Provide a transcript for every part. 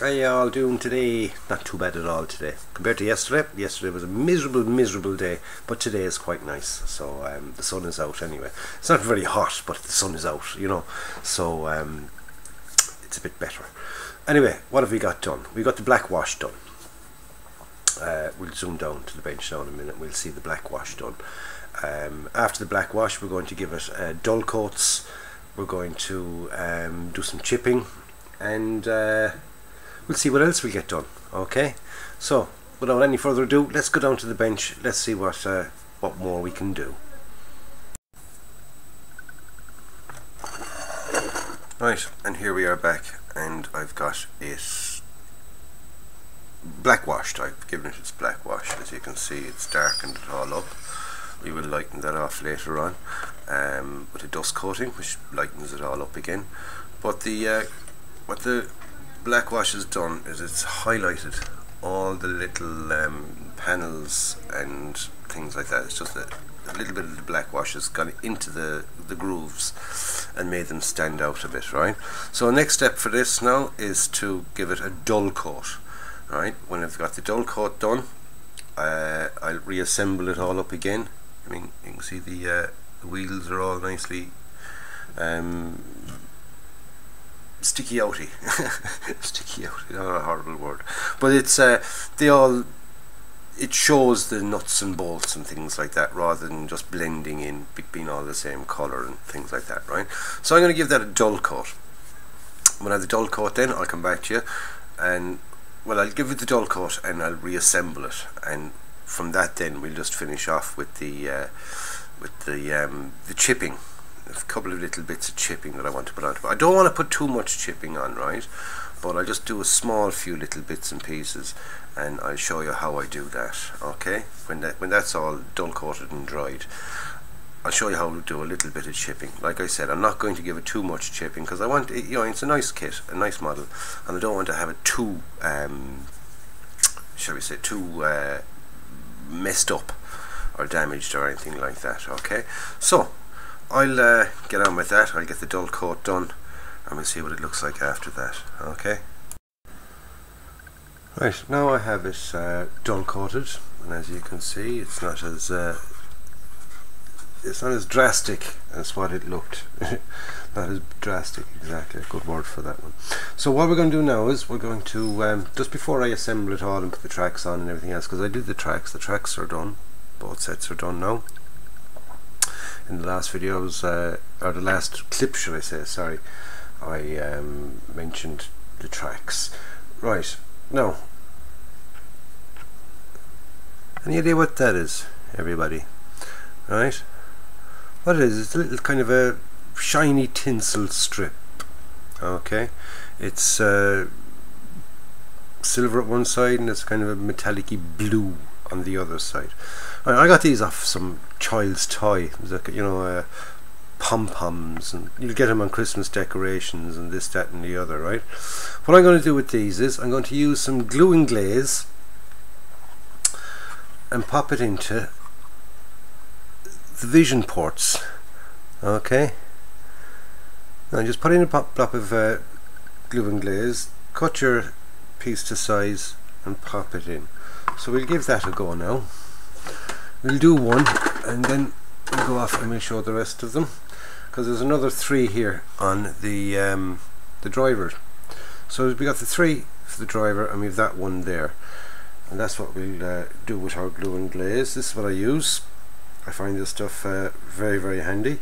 How you all doing today? Not too bad at all today compared to yesterday. Yesterday was a miserable day, but today is quite nice. So the sun is out anyway. It's not very hot, but the sun is out, you know, so it's a bit better. Anyway, what have we got done? We got the black wash done. We'll zoom down to the bench now in a minute. We'll see the black wash done. After the black wash, we're going to give it dull coats. We're going to do some chipping, and we'll see what else we get done. Okay, so without any further ado, let's go down to the bench. Let's see what more we can do. Right, and here we are back, and I've got it black washed. I've given it its black wash. As you can see, it's darkened it all up. We will lighten that off later on with a dust coating, which lightens it all up again. But the what the black wash has done is it's highlighted all the little panels and things like that. It's just a little bit of the black wash has gone into the grooves and made them stand out a bit, right? So the next step for this now is to give it a dull coat. Right, when I've got the dull coat done, I'll reassemble it all up again. I mean, you can see the wheels are all nicely sticky outy. Sticky outy, not a horrible word, but it's it shows the nuts and bolts and things like that, rather than just blending in, being all the same colour and things like that, right? So I'm going to give that a dull coat. When I have the dull coat, then I'll come back to you, and well, I'll give it the dull coat and I'll reassemble it, and from that then we'll just finish off with the chipping. There's a couple of little bits of chipping that I want to put on. I don't want to put too much chipping on, right? But I'll just do a small few little bits and pieces, and I'll show you how I do that. Okay, when that's all dull coated and dried, I'll show you how to do a little bit of chipping. Like I said, I'm not going to give it too much chipping because I want it, you know, it's a nice kit, a nice model, and I don't want to have it too, shall we say, too messed up or damaged or anything like that. Okay, so I'll get on with that. I'll get the dull coat done, and we'll see what it looks like after that. Okay. Right, now I have it dull coated, and as you can see, it's not as drastic as what it looked. Not as drastic, exactly, a good word for that one. So what we're going to do now is we're going to just before I assemble it all and put the tracks on and everything else, because I did the tracks are done, both sets are done now. In the last videos, or the last clip should I say, sorry, I mentioned the tracks. Right, now, any idea what that is, everybody? Right, what it is, it's a little kind of a shiny tinsel strip. Okay, it's silver at one side and it's kind of a metallic-y blue on the other side. Right, I got these off some child's toy, like, you know, pom-poms, and you'll get them on Christmas decorations and this, that and the other, right? What I'm going to do with these is I'm going to use some glue and glaze and pop it into the vision ports. Okay, now just put in a block of glue and glaze, cut your piece to size and pop it in. So we'll give that a go now. We'll do one and then we'll go off and we'll show the rest of them, because there's another 3 here on the driver. So we got the 3 for the driver and we've that one there, and that's what we'll do with our glue and glaze. This is what I use. I find this stuff very handy.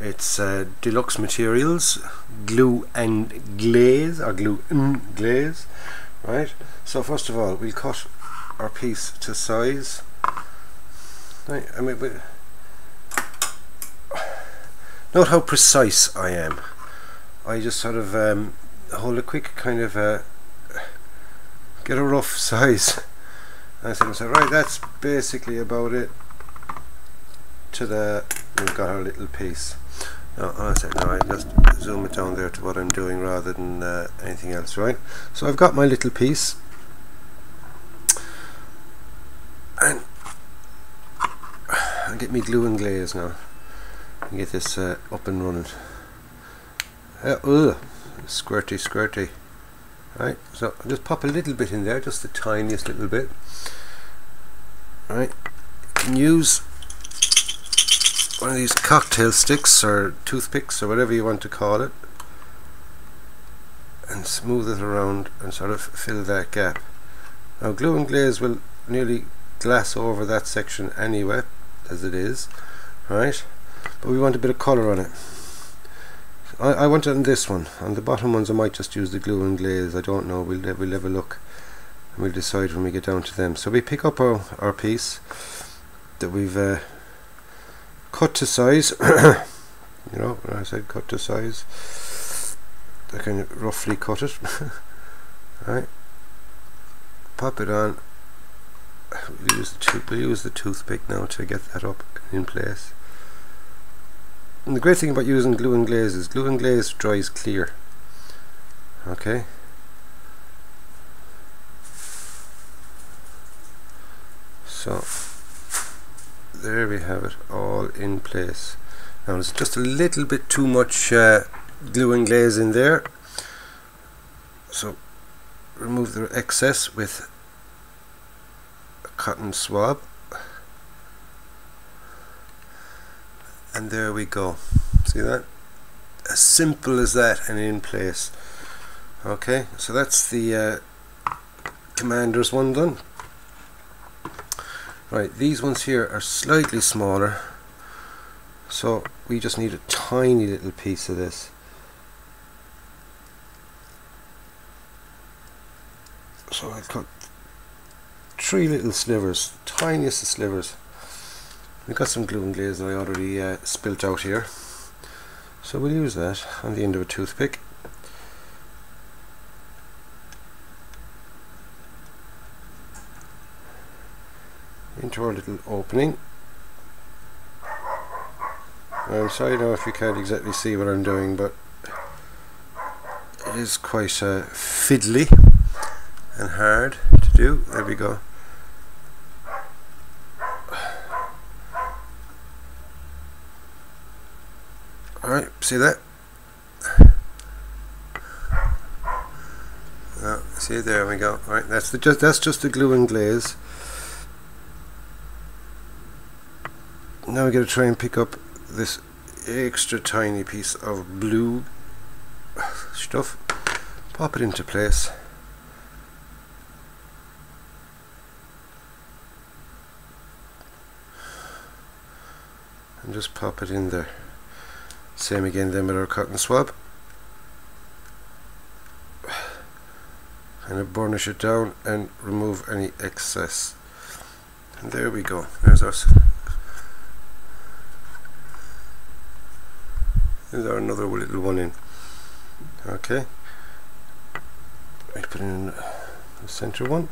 It's deluxe materials, glue and glaze, or glue and glaze. Right, so first of all we'll cut our piece to size. Right, I mean, note how precise I am. I just sort of hold a quick kind of get a rough size. And I said to myself, right, that's basically about it. To the, we've got our little piece. Now, I said, no, I just zoom it down there to what I'm doing rather than anything else, right? So I've got my little piece, and I'll get me glue and glaze now and get this up and running. Squirty. Right, so I'll just pop a little bit in there, just the tiniest little bit. Right, you can use one of these cocktail sticks or toothpicks or whatever you want to call it, and smooth it around and sort of fill that gap. Now glue and glaze will nearly glass over that section anyway, as it is, right? But we want a bit of colour on it. I want it on this one. On the bottom ones I might just use the glue and glaze, I don't know, we'll have a look and we'll decide when we get down to them. So we pick up our piece that we've cut to size. You know, when I said cut to size, I can roughly cut it. Right, pop it on. We'll use the toothpick now to get that up in place. And the great thing about using glue and glaze is glue and glaze dries clear. Okay. So there we have it all in place. Now there's just a little bit too much glue and glaze in there, so remove the excess with a cotton swab, and there we go. See that? As simple as that and in place. Okay, so that's the Commander's one done. Right, these ones here are slightly smaller, so we just need a tiny little piece of this. So I'll cut 3 little slivers, tiniest of slivers. We've got some glue and glaze that I already spilt out here, so we'll use that on the end of a toothpick. Into our little opening. I'm sorry now if you can't exactly see what I'm doing, but it is quite fiddly and hard to do. There we go. Alright, see that? Oh, see, there we go. Alright, that's just the glue and glaze. Now we're going to try and pick up this extra tiny piece of blue stuff, pop it into place, and just pop it in there. Same again then with our cotton swab, kind of burnish it down and remove any excess, and there we go. There's our another little one in. Okay, I put in the center one.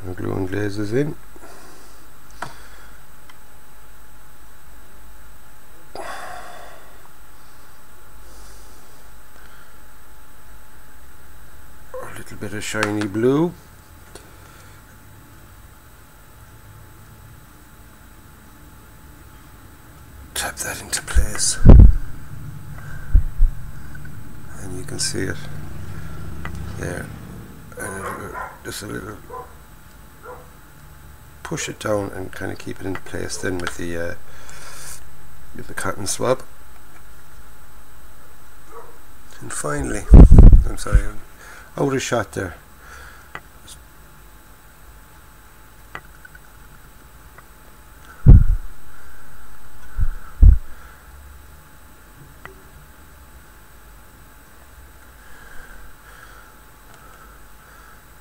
And glue and glaze is in. Bit of shiny blue. Tap that into place, and you can see it there. And just a little push it down and kind of keep it in place then with the cotton swab. And finally, I'm sorry, out of shot there.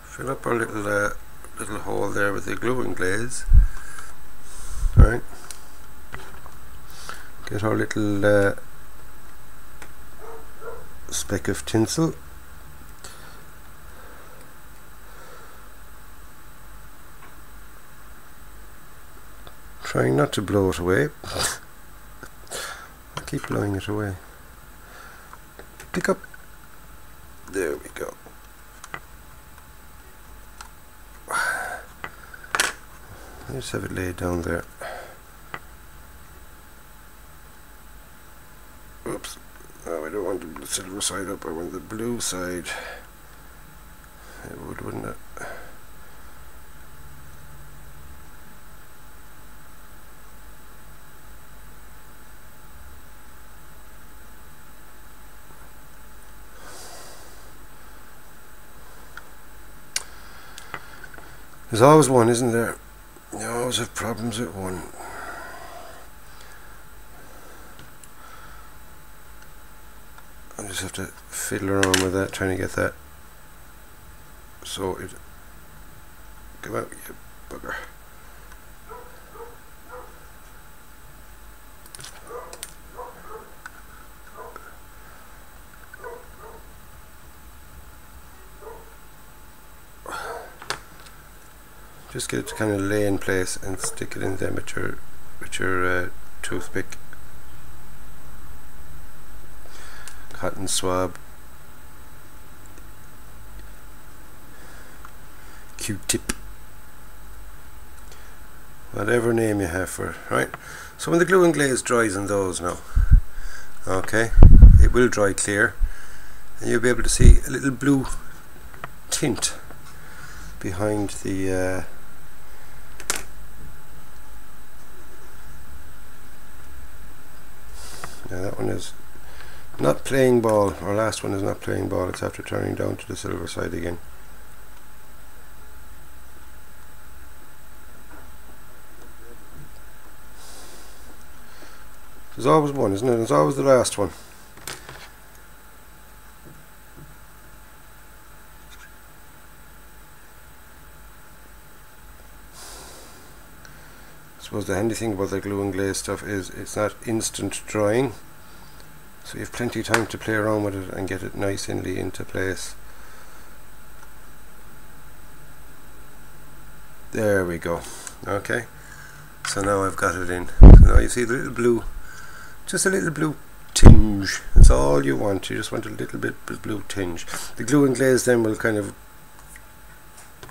Fill up our little hole there with the glue and glaze. Right. Get our little speck of tinsel. Trying not to blow it away. I keep blowing it away. Pick up. There we go. I just have it laid down there. Oops. No, I don't want the silver side up, I want the blue side. It would, wouldn't it? There's always one, isn't there? You always have problems with one. I just have to fiddle around with that, trying to get that so it come out, you bugger. Just get it to kind of lay in place and stick it in there with your toothpick. Cotton swab, Q-tip, whatever name you have for it, right? So when the glue and glaze dries on those now, okay, it will dry clear and you'll be able to see a little blue tint behind the now that one is not playing ball. Our last one is not playing ball. It's after turning down to the silver side again. There's always one, isn't it? There's always the last one. I suppose the handy thing about the glue and glaze stuff is it's not instant drying. So you have plenty of time to play around with it and get it nice and into place. There we go. Okay. So now I've got it in. Now you see the little blue, just a little blue tinge. That's all you want. You just want a little bit of blue tinge. The glue and glaze then will kind of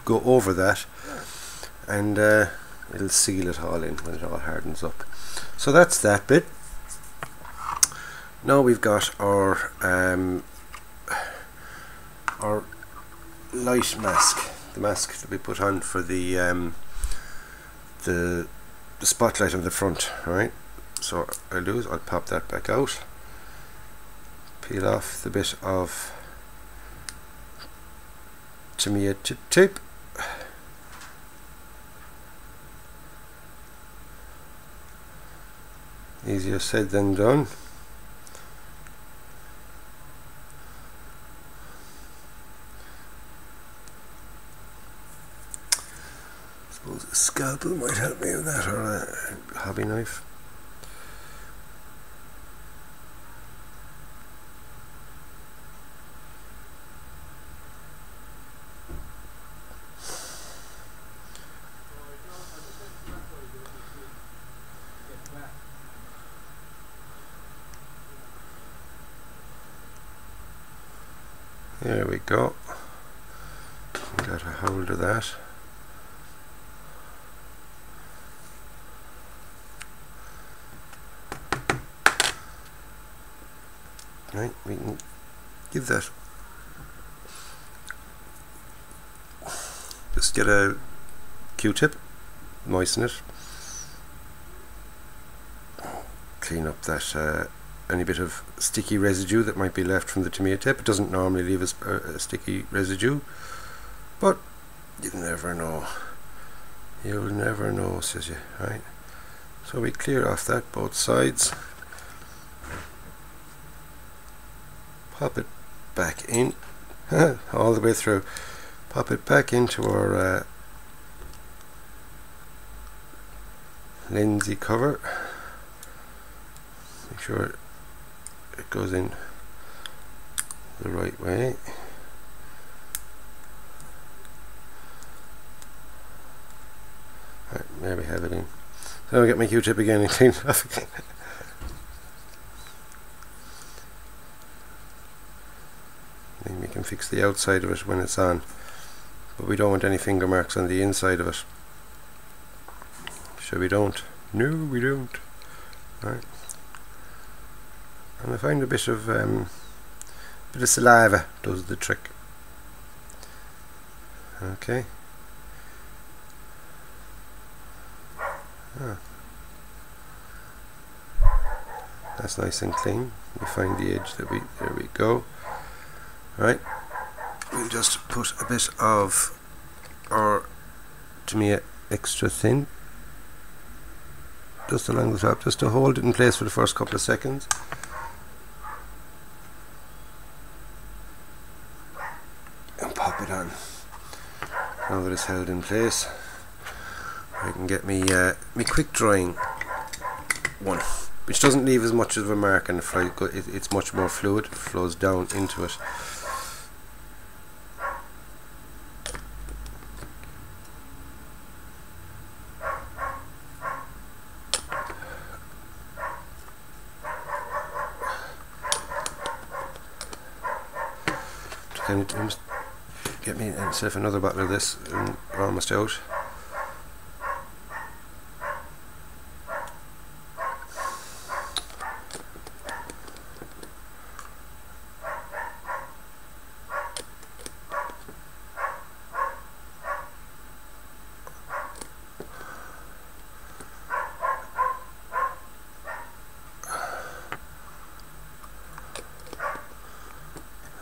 go over that and it'll seal it all in when it all hardens up. So that's that bit. Now we've got our light mask, the mask that we put on for the spotlight on the front. Right. So what I'll do is I'll pop that back out, peel off the bit of Tamiya tape. Easier said than done. A scalpel might help me with that, or a hobby knife. There we go. Got a hold of that. Right, we can give that, just get a Q-tip, moisten it, clean up that any bit of sticky residue that might be left from the Tamiya tip. It doesn't normally leave a sticky residue, but you never know. You'll never know, says you, right? So we clear off that both sides. Pop it back in all the way through. Pop it back into our Lindsay cover. Make sure it goes in the right way. Right, there we have it in. So I'll get my Q-tip again and clean it off again. And we can fix the outside of it when it's on, but we don't want any finger marks on the inside of it. So we don't. No, we don't. Right. And I find a bit of saliva does the trick. Okay. Ah. That's nice and clean. We find the edge that there we go. Right. We'll just put a bit of our Tamiya extra thin just along the top, just to hold it in place for the first couple of seconds. And pop it on. Now that it's held in place, I can get me quick drying one, which doesn't leave as much of a mark on the fly. It's much more fluid, it flows down into it. Can you get me myself another bottle of this, and we're almost out.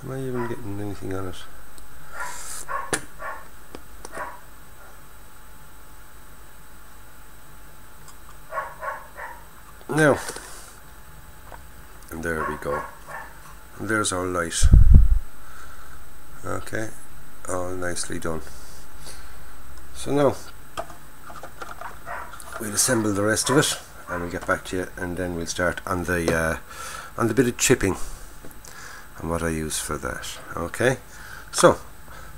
Am I even getting anything on it? Now, and there we go. And there's our light. Okay, all nicely done. So now we'll assemble the rest of it, and we'll get back to you, and then we'll start on the bit of chipping and what I use for that. Okay, so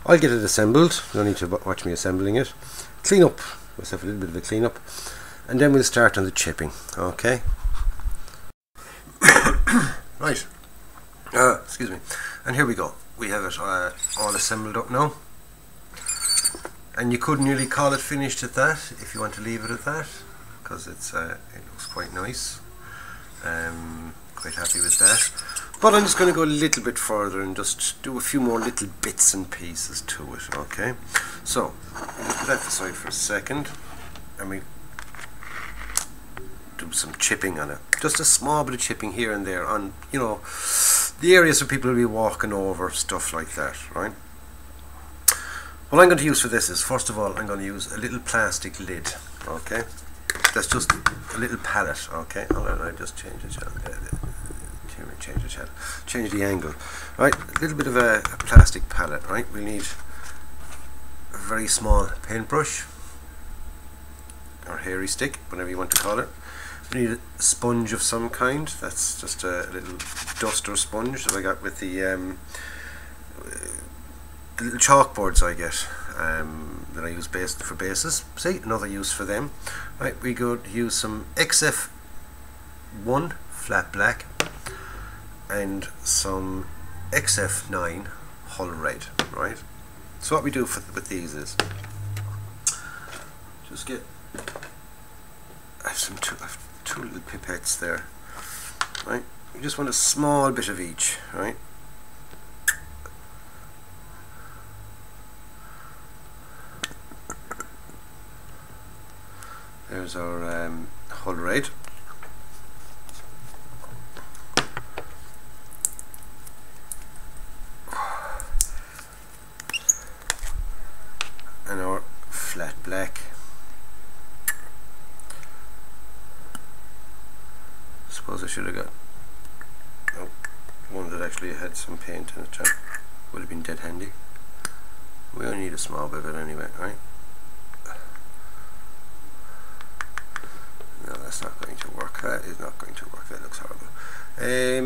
I'll get it assembled. You don't need to watch me assembling it. Clean up myself, a little bit of a clean up, and then we'll start on the chipping. Okay. Right. Excuse me. And here we go. We have it all assembled up now, and you could nearly call it finished at that if you want to leave it at that, because it looks quite nice. Quite happy with that. But I'm just going to go a little bit further and just do a few more little bits and pieces to it. Okay, so just put that aside for a second, and we do some chipping on it. Just a small bit of chipping here and there on, you know, the areas where people will be walking over, stuff like that, right? What I'm going to use for this is, first of all, I'm going to use a little plastic lid. Okay, that's just a little palette. Okay, I'll just change the channel. Change the angle. Right, a little bit of a plastic palette. Right, we need a very small paintbrush or hairy stick, whatever you want to call it. We need a sponge of some kind. That's just a little duster sponge that I got with the little chalkboards I get that I use for bases. See, another use for them. Right, we go to use some XF1 flat black and some XF9 hull red. Right, so what we do with these is just get, I have two little pipettes there. Right, you just want a small bit of each. Right, there's our hull red. And our flat black. Suppose I should have got one that actually had some paint in it. Would have been dead handy. We only need a small bit of it anyway, right? No, that's not going to work. That is not going to work. That looks horrible. I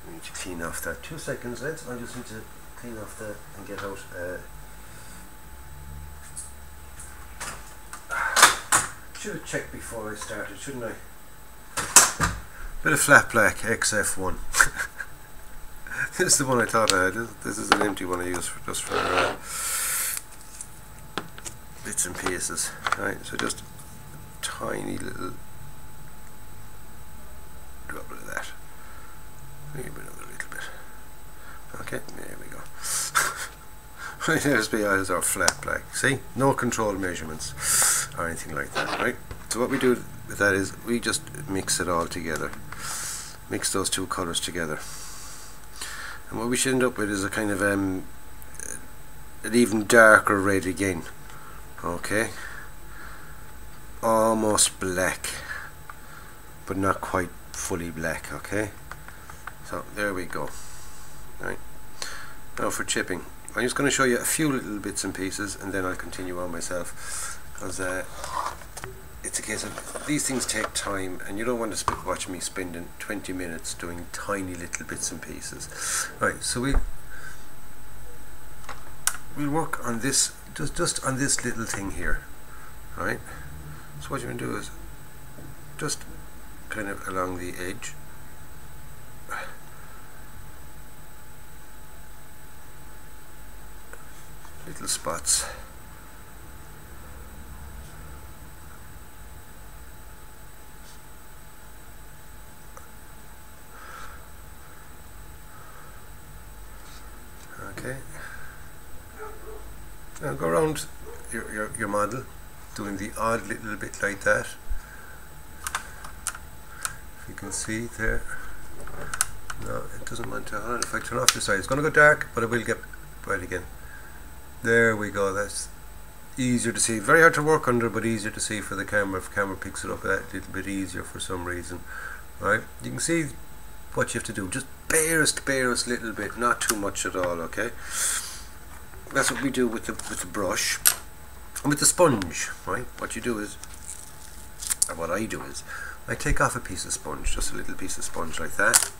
need to clean off that. 2 seconds, lads. I just need to clean off that and get out. Should have checked before I started, shouldn't I? Bit of flat black XF1. This is the one I thought I had. This is an empty one I use just for bits and pieces. Right, so just tiny little drop of that. Maybe another little bit. Okay, there we go. Right, there's the eyes are flat black. See? No controlled measurements or anything like that, right? So what we do with that is we just mix it all together. Mix those two colours together. And what we should end up with is a kind of an even darker red again. Okay? Almost black, but not quite fully black, okay? So there we go. Right. Now for chipping. I'm just going to show you a few little bits and pieces and then I'll continue on myself, because it's a case of these things take time and you don't want to watch me spending 20 minutes doing tiny little bits and pieces. Right, so we'll work on this, just on this little thing here. Right, so what you're going to do is just kind of along the edge, little spots. Okay. Now go around your model, doing the odd little bit like that. If you can see there. No, it doesn't want to. Hold on, if I turn off the side, it's going to go dark, but it will get bright again. There we go. That's easier to see. Very hard to work under, but easier to see for the camera. If the camera picks it up a little bit easier for some reason. Right? You can see what you have to do. Just barest little bit, not too much at all. Okay. That's what we do with the brush and with the sponge. Right? What you do is, or what I do is, I take off a piece of sponge, just a little piece of sponge like that.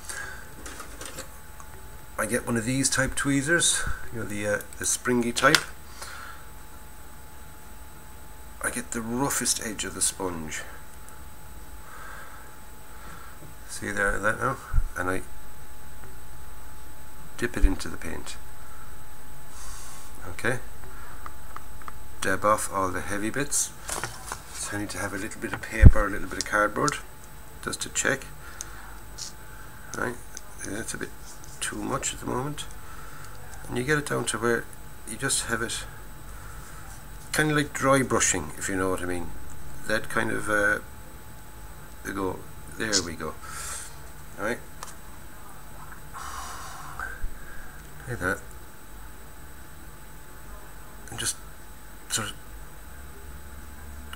I get one of these type tweezers, you know, the springy type. I get the roughest edge of the sponge. See there, that now? And I dip it into the paint. Okay. Dab off all the heavy bits. So I need to have a little bit of paper, a little bit of cardboard, just to check. Right, that's a bit too much at the moment, and you get it down to where you just have it kind of like dry brushing, if you know what I mean. That kind of there we go. Alright, like that, and just sort of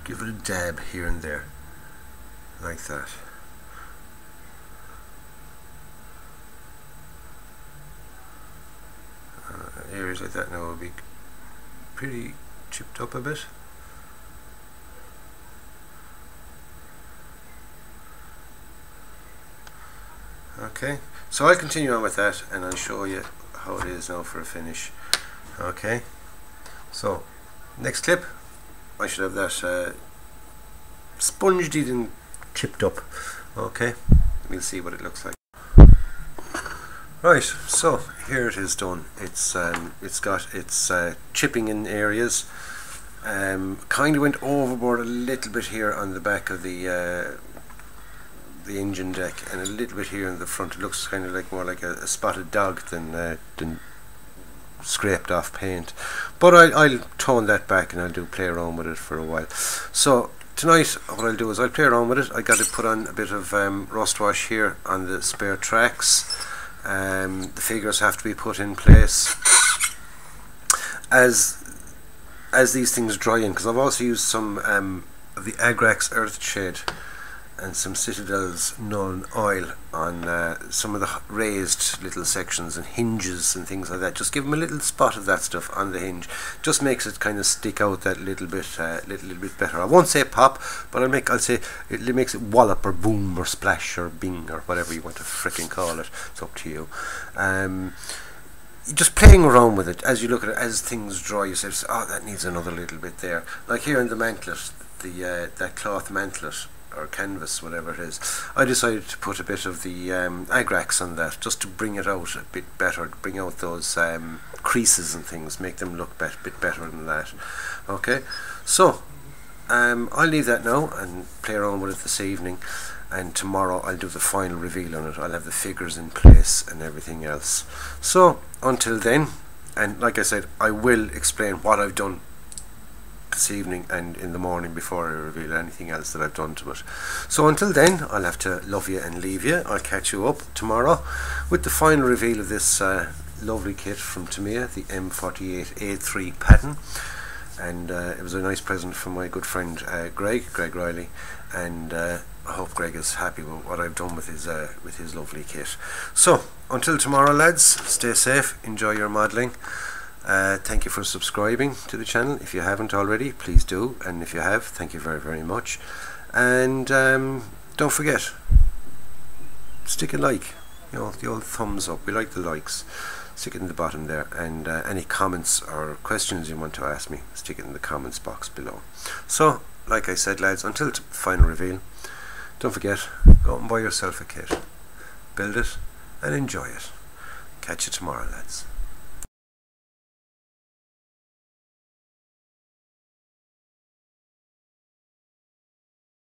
give it a dab here and there like that. Areas like that now will be pretty chipped up a bit. Okay, so I'll continue on with that and I'll show you how it is now for a finish. Okay, so next clip I should have that sponged and chipped up. Okay, we'll see what it looks like. Right, so here it is done. It's got its chipping in areas. Kind of went overboard a little bit here on the back of the engine deck, and a little bit here in the front. It looks kind of like more like a spotted dog than scraped off paint. But I'll tone that back and I'll play around with it for a while. So tonight what I'll do is I'll play around with it. I got to put on a bit of rust wash here on the spare tracks. The figures have to be put in place as these things dry in, because I've also used some of the Agrax Earth Shade and some Citadel's Nuln Oil on some of the raised little sections and hinges and things like that. Just give them a little spot of that stuff on the hinge. Just makes it kind of stick out that little bit better. I won't say pop, but I'll say it makes it wallop or boom or splash or bing or whatever you want to frickin' call it. It's up to you. Just playing around with it as you look at it, as things dry. You say, oh, that needs another little bit there. Like here in the mantlet, that cloth mantlet or canvas, whatever it is, I decided to put a bit of the Agrax on that, just to bring it out a bit better, bring out those creases and things, make them look bit better than that. Okay, So I'll leave that now and play around with it this evening, and tomorrow I'll do the final reveal on it. I'll have the figures in place and everything else. So until then, and like I said, I will explain what I've done this evening and in the morning before I reveal anything else that I've done to it. So until then, I'll have to love you and leave you. I'll catch you up tomorrow with the final reveal of this lovely kit from Tamiya, the M48A3 PATTON. And it was a nice present from my good friend Greg Riley, and I hope Greg is happy with what I've done with his lovely kit. So until tomorrow, lads, stay safe, enjoy your modelling. Thank you for subscribing to the channel. If you haven't already, please do, and if you have, thank you very, very much. And don't forget, stick a like, you know, the old thumbs up. We like the likes. Stick it in the bottom there, and any comments or questions you want to ask me, stick it in the comments box below. So like I said, lads, until final reveal, don't forget, go out and buy yourself a kit, build it and enjoy it. Catch you tomorrow, lads.